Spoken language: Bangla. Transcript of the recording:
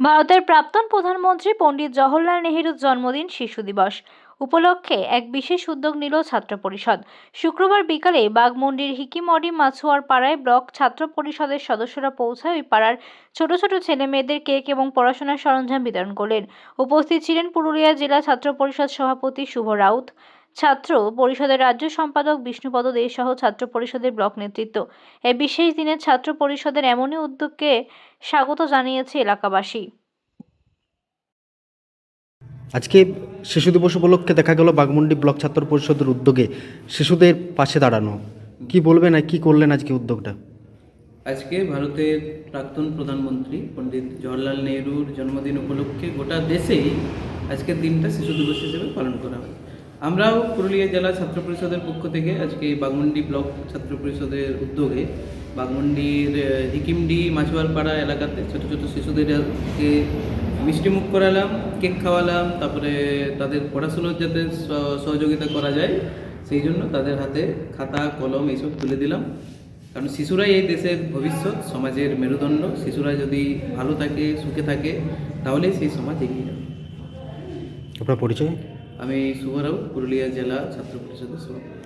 ভারতের প্রাক্তন প্রধানমন্ত্রী পণ্ডিত জওহরলাল নেহেরুর জন্মদিন শিশু দিবস উপলক্ষে এক বিশেষ উদ্যোগ নিল ছাত্র পরিষদ। শুক্রবার বিকালে বাগমুন্ডির হিকিমডি মাছুয়ার পাড়ায় ব্লক ছাত্র পরিষদের সদস্যরা পৌঁছায় ওই পাড়ার ছোট ছোট ছেলে মেয়েদের কেক এবং পড়াশোনার সরঞ্জাম বিতরণ করলেন। উপস্থিত ছিলেন পুরুলিয়া জেলা ছাত্র পরিষদ সভাপতি শুভ রাউত, ছাত্র পরিষদের রাজ্য সম্পাদক বিষ্ণুপদ দে সহ ছাত্র পরিষদের ব্লক নেতৃত্ব। এই বিশেষ দিনে ছাত্র পরিষদের এমনই উদ্যোগকে স্বাগত জানিয়েছে এলাকাবাসী। আজকে শিশু দিবস উপলক্ষে দেখা গেল বাগমুন্ডি ব্লক ছাত্র পরিষদের উদ্যোগে শিশুদের পাশে দাঁড়ানো। কি বলবেন আর কি করলেন আজকে উদ্যোগটা? আজকে ভারতের প্রাক্তন প্রধানমন্ত্রী পণ্ডিত জওহরলাল নেহরুর জন্মদিন উপলক্ষে গোটা দেশেই আজকের দিনটা শিশু দিবস হিসেবে পালন করা হয়। আমরাও পুরুলিয়া জেলা ছাত্র পরিষদের পক্ষ থেকে আজকে বাগমুন্ডি ব্লক ছাত্র পরিষদের উদ্যোগে বাগমুন্ডির হিকিমডি মাছুয়ারপাড়া এলাকাতে ছোটো ছোটো শিশুদেরকে মিষ্টিমুখ করালাম, কেক খাওয়ালাম, তারপরে তাদের পড়াশুনোর যাতে সহযোগিতা করা যায় সেই জন্য তাদের হাতে খাতা কলম এইসব তুলে দিলাম। কারণ শিশুরাই এই দেশের ভবিষ্যৎ, সমাজের মেরুদণ্ড। শিশুরা যদি ভালো থাকে, সুখে থাকে, তাহলেই সেই সমাজ এগিয়ে যাবে। আপনার পরিচয়? আমি শুভ রাউত, পুরুলিয়া জেলা ছাত্র পরিষদের সভাপতি।